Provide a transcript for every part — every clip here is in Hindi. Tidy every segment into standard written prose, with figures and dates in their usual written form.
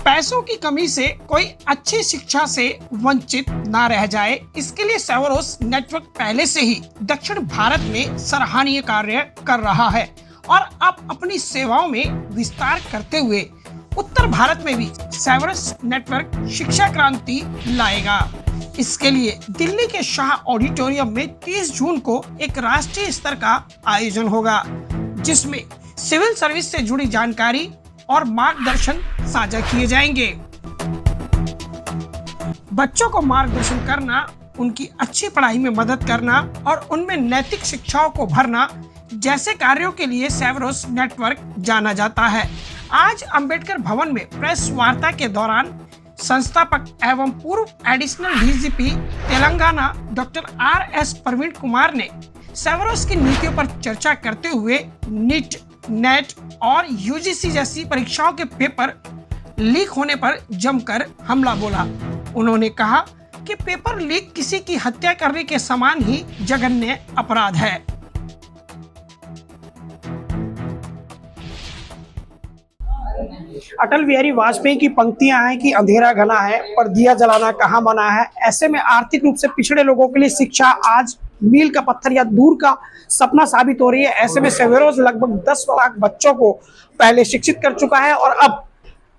पैसों की कमी से कोई अच्छी शिक्षा से वंचित ना रह जाए, इसके लिए सेवरोस नेटवर्क पहले से ही दक्षिण भारत में सराहनीय कार्य कर रहा है और अब अपनी सेवाओं में विस्तार करते हुए उत्तर भारत में भी सेवरोस नेटवर्क शिक्षा क्रांति लाएगा। इसके लिए दिल्ली के शाह ऑडिटोरियम में 30 जून को एक राष्ट्रीय स्तर का आयोजन होगा, जिसमें सिविल सर्विस से जुड़ी जानकारी और मार्गदर्शन साझा किए जाएंगे। बच्चों को मार्गदर्शन करना, उनकी अच्छी पढ़ाई में मदद करना और उनमें नैतिक शिक्षाओं को भरना जैसे कार्यों के लिए सेवरोस नेटवर्क जाना जाता है। आज अंबेडकर भवन में प्रेस वार्ता के दौरान संस्थापक एवं पूर्व additional DGP Telangana doctor RS Praveen Kumar ने सेवरोस की नीतियों पर चर्चा करते हुए नीट, नेट और UGC जैसी परीक्षाओं के पेपर लीक होने पर जमकर हमला बोला। उन्होंने कहा कि पेपर लीक किसी की हत्या करने के समान ही जघन्य अपराध है। अटल बिहारी वाजपेयी की पंक्तियां हैं कि अंधेरा घना है पर दिया जलाना कहाँ मना है। ऐसे में आर्थिक रूप से पिछड़े लोगों के लिए शिक्षा आज मील का पत्थर या दूर का सपना साबित हो रही है। ऐसे में सेवरोस लगभग 10 लाख बच्चों को पहले शिक्षित कर चुका है और अब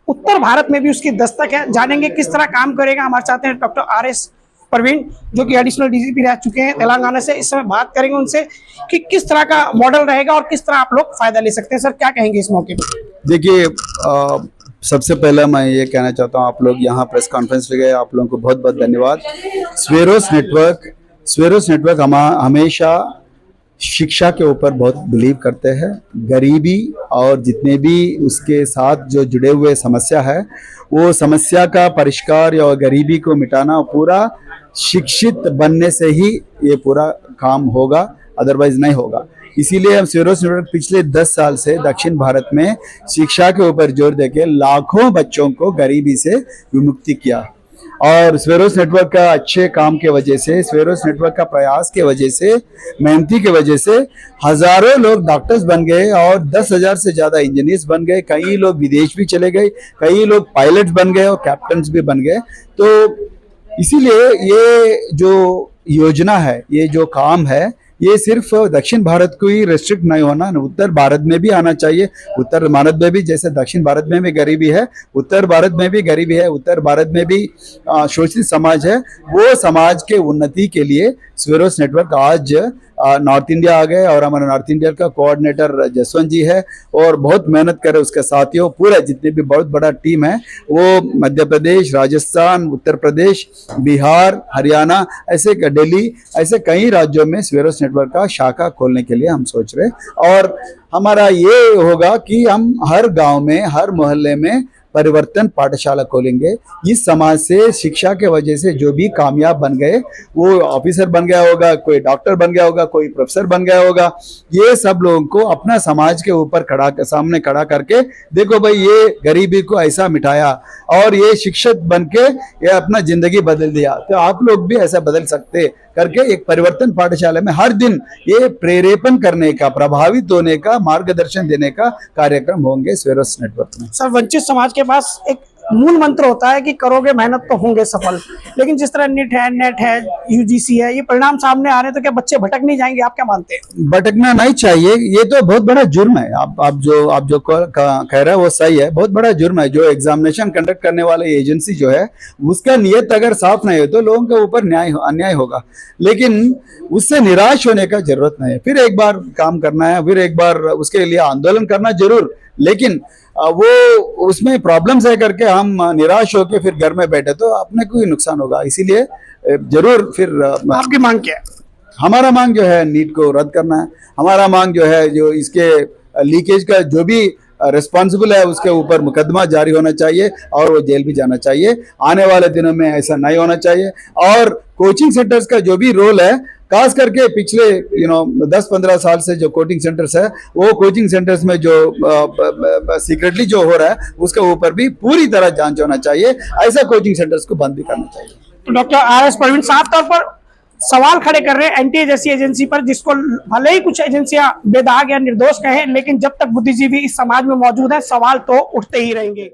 उत्तर भारत में भी उसकी दस्तक है। जानेंगे किस तरह काम करेगा। हमारे साथ हैं डॉक्टर RS प्रवीण, जो कि एडिशनल डीजीपी रह चुके हैं तेलंगाना से। इस समय बात करेंगे उनसे कि किस तरह का मॉडल रहेगा और किस तरह आप लोग फायदा ले सकते हैं। सर, क्या कहेंगे इस मौके पर? देखिए, सबसे पहले मैं ये कहना चाहता हूँ, आप लोग यहाँ प्रेस कॉन्फ्रेंस में गए, आप लोगों को बहुत बहुत धन्यवाद। सेवरोस नेटवर्क हमेशा शिक्षा के ऊपर बहुत बिलीव करते हैं। गरीबी और जितने भी उसके साथ जो जुड़े हुए समस्या है, वो समस्या का परिष्कार या गरीबी को मिटाना पूरा शिक्षित बनने से ही ये पूरा काम होगा, अदरवाइज नहीं होगा। इसीलिए हम सेवरोस नेटवर्क पिछले 10 साल से दक्षिण भारत में शिक्षा के ऊपर जोर देके लाखों बच्चों को गरीबी से विमुक्ति किया। और सेवरोस नेटवर्क का अच्छे काम के वजह से, सेवरोस नेटवर्क का प्रयास के वजह से, मेहनती के वजह से हजारों लोग डॉक्टर्स बन गए और 10,000 से ज़्यादा इंजीनियर्स बन गए। कई लोग विदेश भी चले गए, कई लोग पायलट्स बन गए और कैप्टन्स भी बन गए। तो इसीलिए ये जो योजना है, ये जो काम है, ये सिर्फ दक्षिण भारत को ही रेस्ट्रिक्ट नहीं होना, उत्तर भारत में भी आना चाहिए। उत्तर भारत में भी, जैसे दक्षिण भारत में भी गरीबी है, उत्तर भारत में भी गरीबी है। उत्तर भारत में भी शोषित समाज है। वो समाज के उन्नति के लिए सेवरोस नेटवर्क आज नॉर्थ इंडिया आ गए और हमारे नॉर्थ इंडिया का कोऑर्डिनेटर जसवंत जी है और बहुत मेहनत कर रहे उसके साथियों। पूरा जितने भी बहुत बड़ा टीम है, वो मध्य प्रदेश, राजस्थान, उत्तर प्रदेश, बिहार, हरियाणा, ऐसे दिल्ली, ऐसे कई राज्यों में सेवरोस नेटवर्क का शाखा खोलने के लिए हम सोच रहे हैं। और हमारा ये होगा कि हम हर गांव में, हर मोहल्ले में परिवर्तन पाठशाला खोलेंगे। इस समाज से शिक्षा के वजह से जो भी कामयाब बन गए, वो ऑफिसर बन गया होगा, कोई डॉक्टर बन गया होगा, कोई प्रोफेसर बन गया होगा, ये सब लोगों को अपना समाज के ऊपर सामने खड़ा करके देखो भाई, ये गरीबी को ऐसा मिटाया और ये शिक्षित बन के ये अपना जिंदगी बदल दिया, तो आप लोग भी ऐसा बदल सकते करके एक परिवर्तन पाठशाला में हर दिन ये प्रेरेपण करने का, प्रभावित होने का, मार्गदर्शन देने का कार्यक्रम होंगे सेवरोस नेटवर्क में। सर, वंचित समाज के पास एक मूल मंत्र होता है कि करोगे मेहनत तो होंगे सफल, लेकिन जिस तरह नीट है, नेट है, UGC है, ये परिणाम सामने आ रहे हैं, तो क्या बच्चे भटक नहीं जाएंगे? आप क्या मानते हैं? भटकना नहीं चाहिए, ये तो बहुत बड़ा जुर्म है। आप जो कह रहे हैं वो सही है, बहुत बड़ा जुर्म है। जो एग्जामिनेशन कंडक्ट करने वाले एजेंसी जो है, उसका नियत अगर साफ नहीं हो तो लोगों के ऊपर अन्याय होगा। लेकिन उससे निराश होने का जरूरत नहीं है। फिर एक बार काम करना है, फिर एक बार उसके लिए आंदोलन करना जरूर, लेकिन वो उसमें प्रॉब्लम्स है करके हम निराश होकर फिर घर में बैठे तो अपने को ही नुकसान होगा। इसीलिए जरूर फिर आपकी मांग क्या है? हमारा मांग जो है नीट को रद्द करना है। हमारा मांग जो है, जो इसके लीकेज का जो भी रिस्पॉन्सिबल है उसके ऊपर मुकदमा जारी होना चाहिए और वो जेल भी जाना चाहिए। आने वाले दिनों में ऐसा नहीं होना चाहिए। और कोचिंग सेंटर्स का जो भी रोल है, खास करके पिछले 10-15 साल से जो कोचिंग सेंटर्स है, वो कोचिंग सेंटर्स में जो सीक्रेटली जो हो रहा है उसके ऊपर भी पूरी तरह जांच होना चाहिए। ऐसा कोचिंग सेंटर्स को बंद भी करना चाहिए। तो डॉक्टर RS प्रवीण साफ तौर पर सवाल खड़े कर रहे हैं एनटीए जैसी एजेंसी पर, जिसको भले ही कुछ एजेंसियां बेदाग या निर्दोष कहें, लेकिन जब तक बुद्धिजीवी इस समाज में मौजूद है, सवाल तो उठते ही रहेंगे।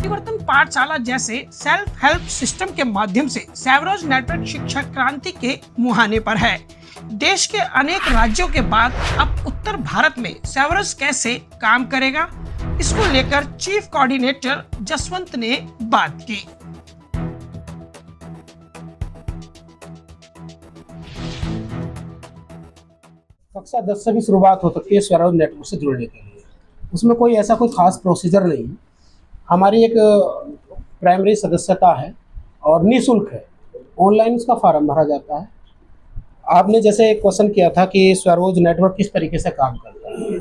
परिवर्तन पाठशाला जैसे सेल्फ हेल्प सिस्टम के माध्यम से सेवरोज नेटवर्क शिक्षा क्रांति के मुहाने पर है। देश के अनेक राज्यों के बाद अब उत्तर भारत में सेवरोज कैसे काम करेगा, इसको लेकर चीफ कोऑर्डिनेटर जसवंत ने बात की। कक्षा 10 से भी शुरुआत हो सकती है सेवरोज नेटवर्क से जुड़ने के लिए। उसमें कोई ऐसा कोई खास प्रोसीजर नहीं है। हमारी एक प्राइमरी सदस्यता है और निःशुल्क है। ऑनलाइन उसका फॉर्म भरा जाता है। आपने जैसे एक क्वेश्चन किया था कि सेवरोज नेटवर्क किस तरीके से काम करता है।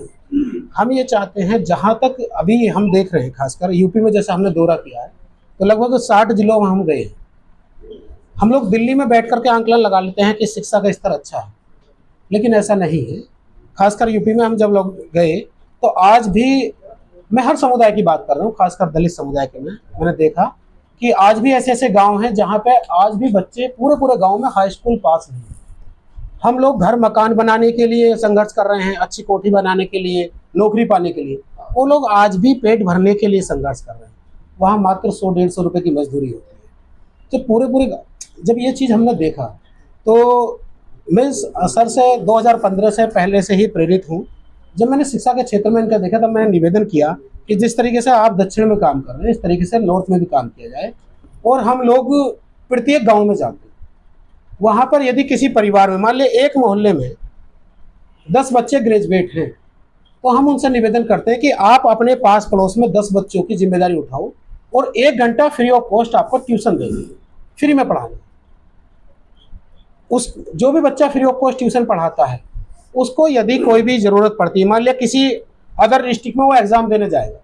हम ये चाहते हैं, जहाँ तक अभी हम देख रहे हैं, खासकर यूपी में जैसे हमने दौरा किया है तो लगभग 60 जिलों में हम गए हैं। हम लोग दिल्ली में बैठ करके आंकलन लगा लेते हैं कि शिक्षा का स्तर अच्छा है, लेकिन ऐसा नहीं है। खासकर यूपी में हम जब लोग गए तो आज भी, मैं हर समुदाय की बात कर रहा हूँ, खासकर दलित समुदाय के में मैंने देखा कि आज भी ऐसे ऐसे गांव हैं जहाँ पे आज भी बच्चे पूरे गांव में हाई स्कूल पास नहीं है। हम लोग घर मकान बनाने के लिए संघर्ष कर रहे हैं, अच्छी कोठी बनाने के लिए, नौकरी पाने के लिए, वो लोग आज भी पेट भरने के लिए संघर्ष कर रहे हैं। वहाँ मात्र 100-150 रुपये की मजदूरी होती है। तो पूरे जब ये चीज़ हमने देखा तो मैं सर से 2015 से पहले से ही प्रेरित हूँ। जब मैंने शिक्षा के क्षेत्र में इनका देखा तब मैंने निवेदन किया कि जिस तरीके से आप दक्षिण में काम कर रहे हैं इस तरीके से नॉर्थ में भी काम किया जाए। और हम लोग प्रत्येक गांव में जाते हैं। वहाँ पर यदि किसी परिवार में, मान लिया एक मोहल्ले में 10 बच्चे ग्रेजुएट हैं, तो हम उनसे निवेदन करते हैं कि आप अपने पास पड़ोस में 10 बच्चों की जिम्मेदारी उठाओ और 1 घंटा फ्री ऑफ कॉस्ट आपको ट्यूशन देंगे, फ्री में पढ़ाना। उस जो भी बच्चा फ्री ऑफ कॉस्ट ट्यूशन पढ़ाता है उसको यदि कोई भी ज़रूरत पड़ती है, मान लिया किसी अदर डिस्ट्रिक्ट में वो एग्ज़ाम देने जाएगा,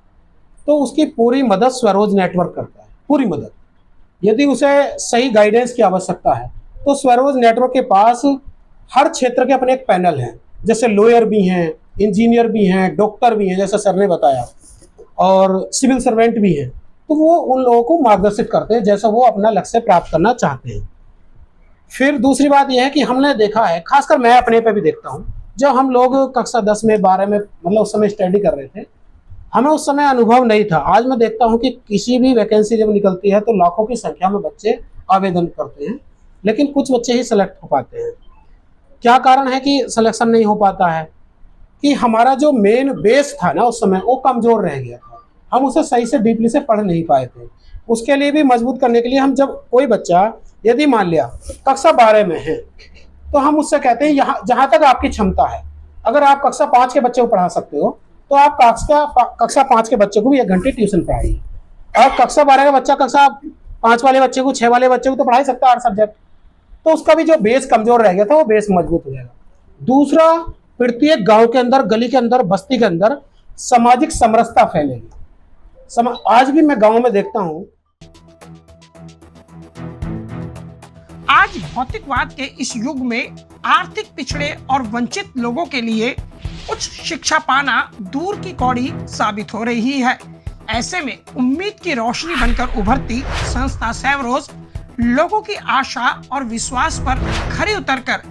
तो उसकी पूरी मदद सेवरोज नेटवर्क करता है, पूरी मदद। यदि उसे सही गाइडेंस की आवश्यकता है तो सेवरोज नेटवर्क के पास हर क्षेत्र के अपने एक पैनल हैं, जैसे लॉयर भी हैं, इंजीनियर भी हैं, डॉक्टर भी हैं, जैसे सर ने बताया, और सिविल सर्वेंट भी हैं। तो वो उन लोगों को मार्गदर्शित करते हैं जैसा वो अपना लक्ष्य प्राप्त करना चाहते हैं। फिर दूसरी बात यह है कि हमने देखा है, खासकर मैं अपने पे भी देखता हूँ, जब हम लोग कक्षा 10 में 12 में मतलब उस समय स्टडी कर रहे थे, हमें उस समय अनुभव नहीं था। आज मैं देखता हूँ कि किसी भी वैकेंसी जब निकलती है तो लाखों की संख्या में बच्चे आवेदन करते हैं, लेकिन कुछ बच्चे ही सेलेक्ट हो पाते हैं। क्या कारण है कि सिलेक्शन नहीं हो पाता है? कि हमारा जो मेन बेस था ना उस समय वो कमज़ोर रह गया था। हम उसे सही से डीपली से पढ़ नहीं पाए थे। उसके लिए भी मजबूत करने के लिए हम, जब कोई बच्चा यदि मान लिया कक्षा 12 में है तो हम उससे कहते हैं यहाँ जहाँ तक आपकी क्षमता है, अगर आप कक्षा 5 के बच्चे को पढ़ा सकते हो तो आप कक्षा 5 के बच्चे को भी 1 घंटे ट्यूशन पढ़ाइए। और कक्षा 12 का बच्चा कक्षा 5 वाले बच्चे को, 6 वाले बच्चे को तो पढ़ा ही सकता है 8 सब्जेक्ट। तो उसका भी जो बेस कमजोर रह गया था वो बेस मजबूत हो जाएगा। दूसरा, प्रत्येक गांव के अंदर, गली के अंदर, बस्ती के अंदर सामाजिक समरसता फैलेगी। आज भी मैं गाँव में देखता हूँ, आज भौतिकवाद के इस युग में आर्थिक पिछड़े और वंचित लोगों के लिए उच्च शिक्षा पाना दूर की कौड़ी साबित हो रही है। ऐसे में उम्मीद की रोशनी बनकर उभरती संस्था सेवरोज लोगों की आशा और विश्वास पर खरे उतरकर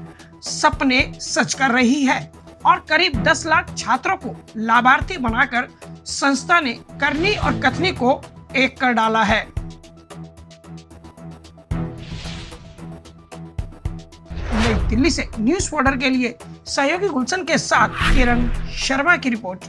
सपने सच कर रही है और करीब 10 लाख छात्रों को लाभार्थी बनाकर संस्था ने करनी और कथनी को एक कर डाला है। नई दिल्ली से न्यूज़ फॉर्डर के लिए सहयोगी गुलशन के साथ किरण शर्मा की रिपोर्ट।